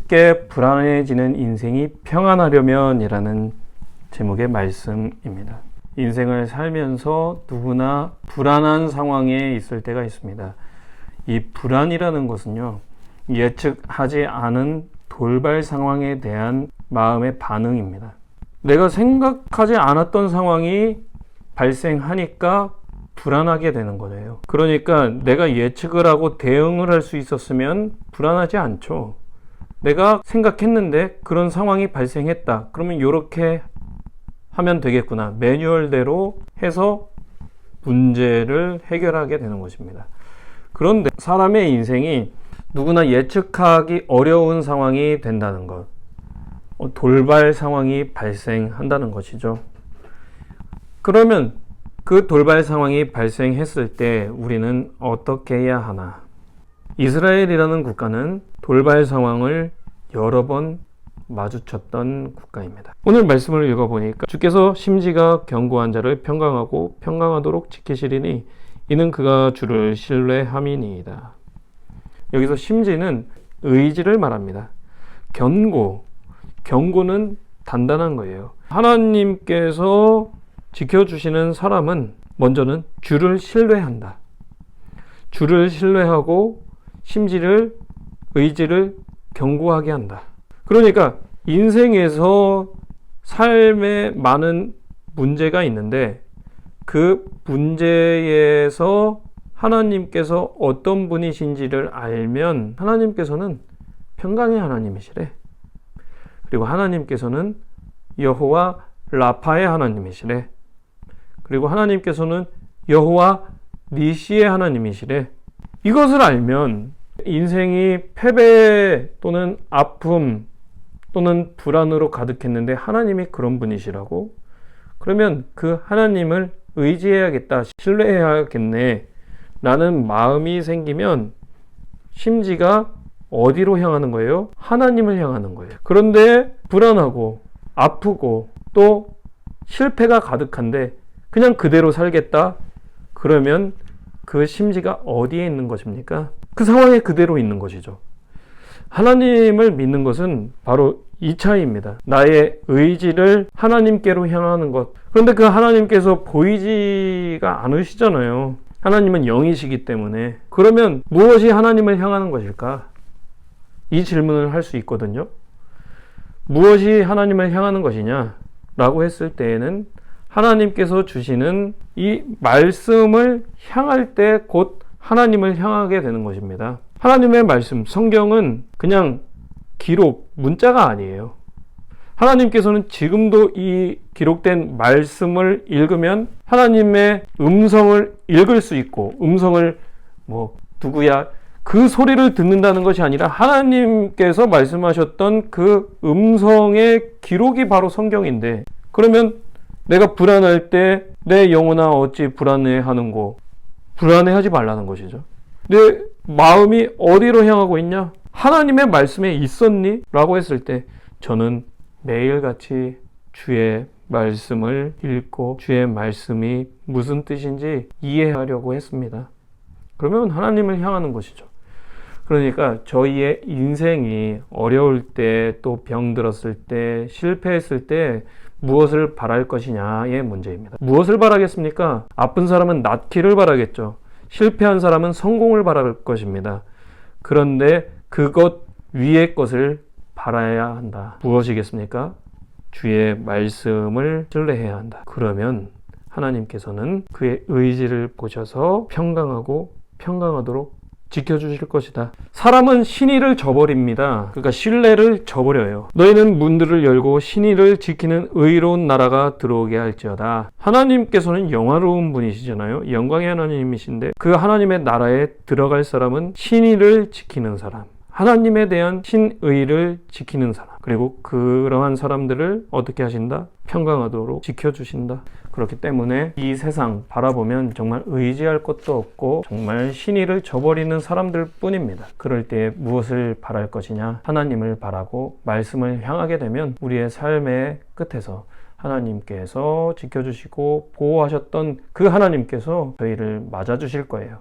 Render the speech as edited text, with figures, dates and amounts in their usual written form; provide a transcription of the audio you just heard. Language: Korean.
쉽게 불안해지는 인생이 평안하려면이라는 제목의 말씀입니다. 인생을 살면서 누구나 불안한 상황에 있을 때가 있습니다. 이 불안이라는 것은요, 예측하지 않은 돌발 상황에 대한 마음의 반응입니다. 내가 생각하지 않았던 상황이 발생하니까 불안하게 되는 거예요. 그러니까 내가 예측을 하고 대응을 할 수 있었으면 불안하지 않죠. 내가 생각했는데 그런 상황이 발생했다. 그러면 이렇게 하면 되겠구나. 매뉴얼대로 해서 문제를 해결하게 되는 것입니다. 그런데 사람의 인생이 누구나 예측하기 어려운 상황이 된다는 것, 돌발 상황이 발생한다는 것이죠. 그러면 그 돌발 상황이 발생했을 때 우리는 어떻게 해야 하나? 이스라엘이라는 국가는 돌발 상황을 여러 번 마주쳤던 국가입니다. 오늘 말씀을 읽어보니까 주께서 심지가 견고한 자를 평강하고 평강하도록 지키시리니 이는 그가 주를 신뢰함이니이다. 여기서 심지는 의지를 말합니다. 견고는 단단한 거예요. 하나님께서 지켜주시는 사람은 먼저는 주를 신뢰한다. 주를 신뢰하고 심지를, 의지를 견고하게 한다. 그러니까 인생에서 삶에 많은 문제가 있는데 그 문제에서 하나님께서 어떤 분이신지를 알면 하나님께서는 평강의 하나님이시래. 그리고 하나님께서는 여호와 라파의 하나님이시래. 그리고 하나님께서는 여호와 니시의 하나님이시래. 이것을 알면 인생이 패배 또는 아픔 또는 불안으로 가득했는데 하나님이 그런 분이시라고? 그러면 그 하나님을 의지해야겠다, 신뢰해야겠네 라는 마음이 생기면 심지가 어디로 향하는 거예요? 하나님을 향하는 거예요. 그런데 불안하고 아프고 또 실패가 가득한데 그냥 그대로 살겠다? 그러면 그 심지가 어디에 있는 것입니까? 그 상황에 그대로 있는 것이죠. 하나님을 믿는 것은 바로 이 차이입니다. 나의 의지를 하나님께로 향하는 것. 그런데 그 하나님께서 보이지가 않으시잖아요. 하나님은 영이시기 때문에. 그러면 무엇이 하나님을 향하는 것일까? 이 질문을 할 수 있거든요. 무엇이 하나님을 향하는 것이냐? 라고 했을 때에는 하나님께서 주시는 이 말씀을 향할 때 곧 하나님을 향하게 되는 것입니다. 하나님의 말씀, 성경은 그냥 기록, 문자가 아니에요. 하나님께서는 지금도 이 기록된 말씀을 읽으면 하나님의 음성을 읽을 수 있고, 음성을 누구야? 그 소리를 듣는다는 것이 아니라 하나님께서 말씀하셨던 그 음성의 기록이 바로 성경인데, 그러면 내가 불안할 때 내 영혼아 어찌 불안해하는고? 불안해하지 말라는 것이죠. 내 마음이 어디로 향하고 있냐? 하나님의 말씀에 있었니? 라고 했을 때 저는 매일같이 주의 말씀을 읽고 주의 말씀이 무슨 뜻인지 이해하려고 했습니다. 그러면 하나님을 향하는 것이죠. 그러니까 저희의 인생이 어려울 때, 또 병들었을 때, 실패했을 때 무엇을 바랄 것이냐의 문제입니다. 무엇을 바라겠습니까? 아픈 사람은 낫기를 바라겠죠. 실패한 사람은 성공을 바랄 것입니다. 그런데 그것 위의 것을 바라야 한다. 무엇이겠습니까? 주의 말씀을 신뢰해야 한다. 그러면 하나님께서는 그의 의지를 보셔서 평강하고 평강하도록 지켜주실 것이다. 사람은 신의를 저버립니다. 그러니까 신뢰를 저버려요. 너희는 문들을 열고 신의를 지키는 의로운 나라가 들어오게 할지어다. 하나님께서는 영화로운 분이시잖아요. 영광의 하나님이신데 그 하나님의 나라에 들어갈 사람은 신의를 지키는 사람, 하나님에 대한 신의를 지키는 사람, 그리고 그러한 사람들을 어떻게 하신다? 평강하도록 지켜주신다. 그렇기 때문에 이 세상 바라보면 정말 의지할 것도 없고 정말 신의를 저버리는 사람들 뿐입니다. 그럴 때 무엇을 바랄 것이냐? 하나님을 바라고 말씀을 향하게 되면 우리의 삶의 끝에서 하나님께서 지켜주시고 보호하셨던 그 하나님께서 저희를 맞아주실 거예요.